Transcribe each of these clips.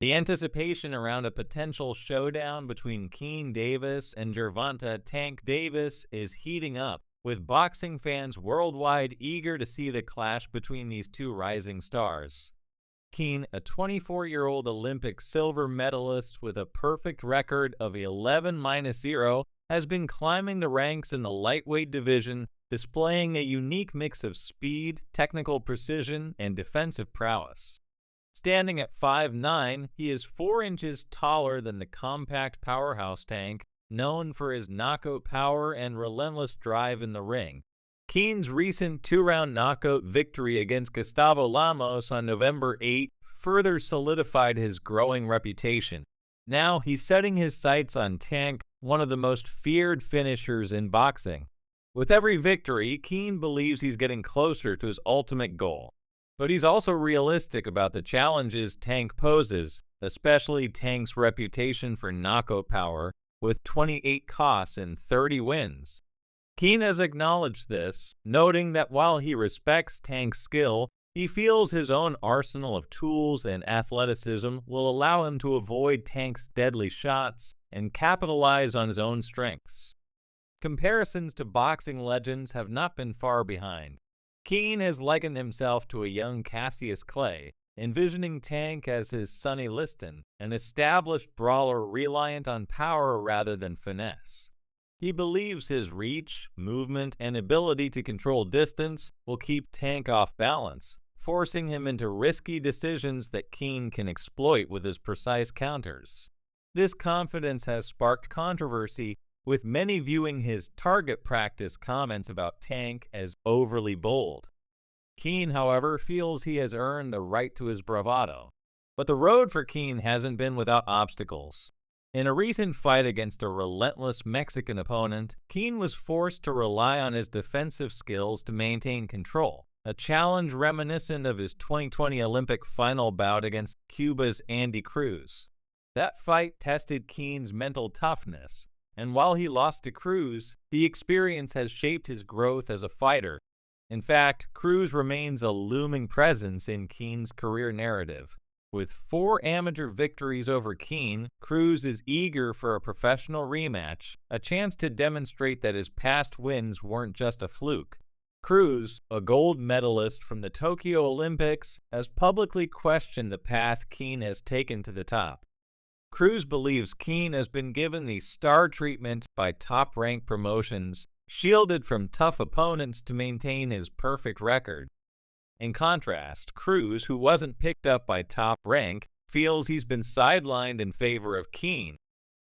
The anticipation around a potential showdown between Kean Davis and Gervonta Tank Davis is heating up, with boxing fans worldwide eager to see the clash between these two rising stars. Kean, a 24-year-old Olympic silver medalist with a perfect record of 11-0, has been climbing the ranks in the lightweight division, displaying a unique mix of speed, technical precision, and defensive prowess. Standing at 5'9", he is 4 inches taller than the compact powerhouse Tank, known for his knockout power and relentless drive in the ring. Kean's recent 2-round knockout victory against Gustavo Lemos on November 8 further solidified his growing reputation. Now he's setting his sights on Tank, one of the most feared finishers in boxing. With every victory, Kean believes he's getting closer to his ultimate goal. But he's also realistic about the challenges Tank poses, especially Tank's reputation for knockout power, with 28 KOs and 30 wins. Kean has acknowledged this, noting that while he respects Tank's skill, he feels his own arsenal of tools and athleticism will allow him to avoid Tank's deadly shots and capitalize on his own strengths. Comparisons to boxing legends have not been far behind. Kean has likened himself to a young Cassius Clay, envisioning Tank as his Sonny Liston, an established brawler reliant on power rather than finesse. He believes his reach, movement, and ability to control distance will keep Tank off balance, forcing him into risky decisions that Kean can exploit with his precise counters. This confidence has sparked controversy, with many viewing his target practice comments about Tank as overly bold. Kean, however, feels he has earned the right to his bravado. But the road for Kean hasn't been without obstacles. In a recent fight against a relentless Mexican opponent, Kean was forced to rely on his defensive skills to maintain control, a challenge reminiscent of his 2020 Olympic final bout against Cuba's Andy Cruz. That fight tested Kean's mental toughness, and while he lost to Cruz, the experience has shaped his growth as a fighter. In fact, Cruz remains a looming presence in Kean's career narrative. With 4 amateur victories over Kean, Cruz is eager for a professional rematch, a chance to demonstrate that his past wins weren't just a fluke. Cruz, a gold medalist from the Tokyo Olympics, has publicly questioned the path Kean has taken to the top. Cruz believes Kean has been given the star treatment by top-ranked promotions, shielded from tough opponents to maintain his perfect record. In contrast, Cruz, who wasn't picked up by top rank, feels he's been sidelined in favor of Kean.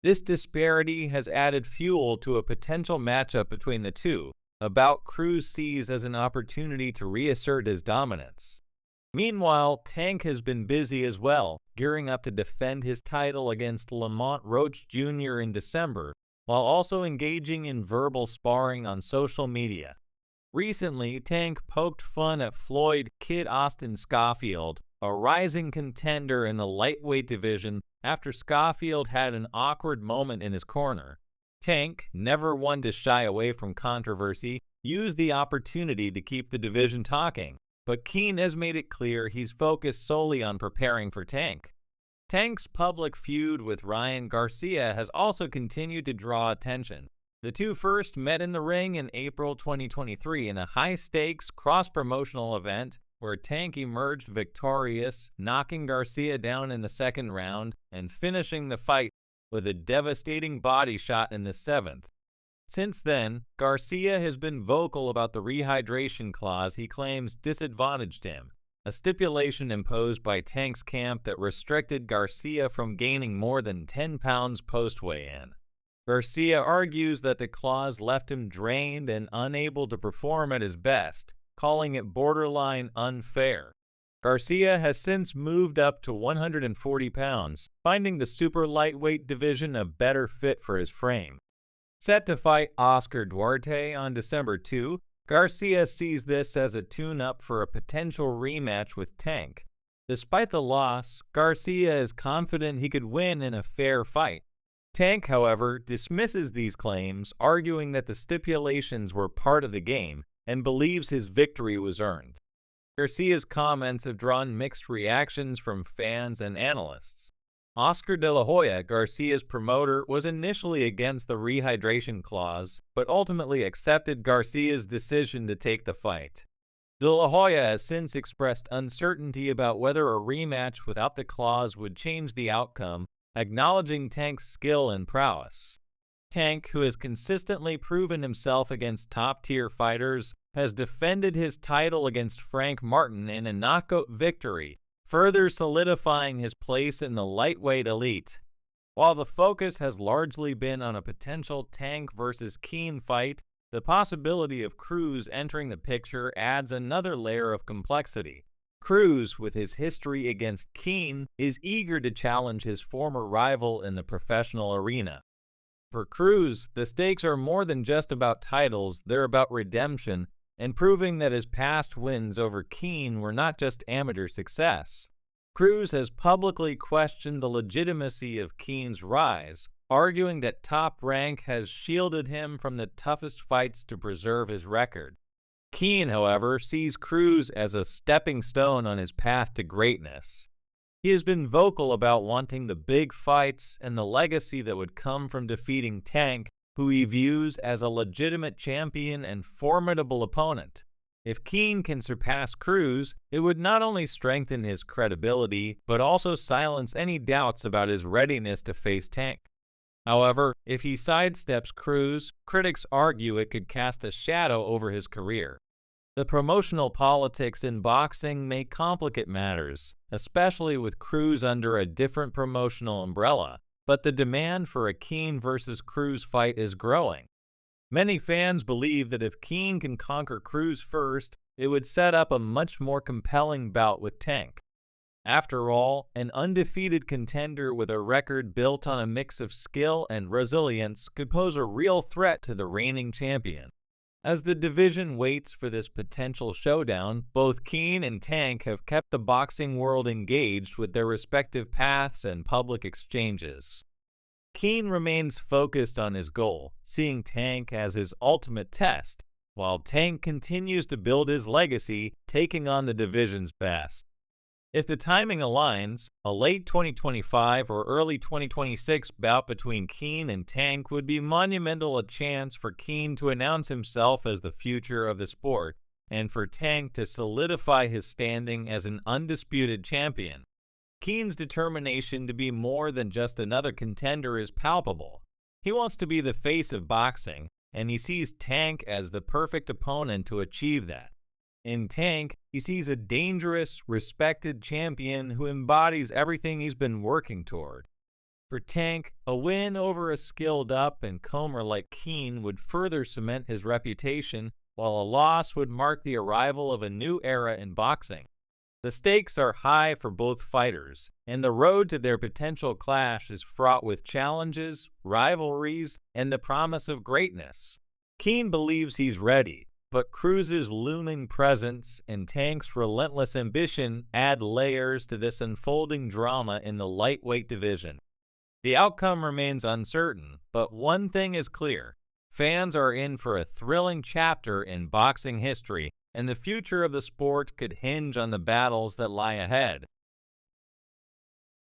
This disparity has added fuel to a potential matchup between the two, a bout Cruz sees as an opportunity to reassert his dominance. Meanwhile, Tank has been busy as well, gearing up to defend his title against Lamont Roach Jr. in December, while also engaging in verbal sparring on social media. Recently, Tank poked fun at Floyd "Kid" Austin Schofield, a rising contender in the lightweight division, after Schofield had an awkward moment in his corner. Tank, never one to shy away from controversy, used the opportunity to keep the division talking, but Kean has made it clear he's focused solely on preparing for Tank. Tank's public feud with Ryan Garcia has also continued to draw attention. The two first met in the ring in April 2023 in a high-stakes cross-promotional event where Tank emerged victorious, knocking Garcia down in the second round and finishing the fight with a devastating body shot in the 7th. Since then, Garcia has been vocal about the rehydration clause he claims disadvantaged him, a stipulation imposed by Tank's camp that restricted Garcia from gaining more than 10 pounds post-weigh-in. Garcia argues that the clause left him drained and unable to perform at his best, calling it borderline unfair. Garcia has since moved up to 140 pounds, finding the super lightweight division a better fit for his frame. Set to fight Oscar Duarte on December 2, Garcia sees this as a tune-up for a potential rematch with Tank. Despite the loss, Garcia is confident he could win in a fair fight. Tank, however, dismisses these claims, arguing that the stipulations were part of the game and believes his victory was earned. Garcia's comments have drawn mixed reactions from fans and analysts. Oscar De La Hoya, Garcia's promoter, was initially against the rehydration clause, but ultimately accepted Garcia's decision to take the fight. De La Hoya has since expressed uncertainty about whether a rematch without the clause would change the outcome, acknowledging Tank's skill and prowess. Tank, who has consistently proven himself against top-tier fighters, has defended his title against Frank Martin in a knockout victory, further solidifying his place in the lightweight elite. While the focus has largely been on a potential Tank versus Kean fight, the possibility of Cruz entering the picture adds another layer of complexity. Cruz, with his history against Kean, is eager to challenge his former rival in the professional arena. For Cruz, the stakes are more than just about titles, they're about redemption and proving that his past wins over Kean were not just amateur success. Cruz has publicly questioned the legitimacy of Kean's rise, arguing that Top Rank has shielded him from the toughest fights to preserve his record. Kean, however, sees Cruz as a stepping stone on his path to greatness. He has been vocal about wanting the big fights and the legacy that would come from defeating Tank, who he views as a legitimate champion and formidable opponent. If Kean can surpass Cruz, it would not only strengthen his credibility, but also silence any doubts about his readiness to face Tank. However, if he sidesteps Cruz, critics argue it could cast a shadow over his career. The promotional politics in boxing may complicate matters, especially with Cruz under a different promotional umbrella, but the demand for a Kean versus Cruz fight is growing. Many fans believe that if Kean can conquer Cruz first, it would set up a much more compelling bout with Tank. After all, an undefeated contender with a record built on a mix of skill and resilience could pose a real threat to the reigning champion. As the division waits for this potential showdown, both Kean and Tank have kept the boxing world engaged with their respective paths and public exchanges. Kean remains focused on his goal, seeing Tank as his ultimate test, while Tank continues to build his legacy, taking on the division's best. If the timing aligns, a late 2025 or early 2026 bout between Kean and Tank would be monumental, a chance for Kean to announce himself as the future of the sport, and for Tank to solidify his standing as an undisputed champion. Kean's determination to be more than just another contender is palpable. He wants to be the face of boxing, and he sees Tank as the perfect opponent to achieve that. In Tank, he sees a dangerous, respected champion who embodies everything he's been working toward. For Tank, a win over a skilled-up and comer like Kean would further cement his reputation, while a loss would mark the arrival of a new era in boxing. The stakes are high for both fighters, and the road to their potential clash is fraught with challenges, rivalries, and the promise of greatness. Kean believes he's ready, but Cruz's looming presence and Tank's relentless ambition add layers to this unfolding drama in the lightweight division. The outcome remains uncertain, but one thing is clear. Fans are in for a thrilling chapter in boxing history, and the future of the sport could hinge on the battles that lie ahead.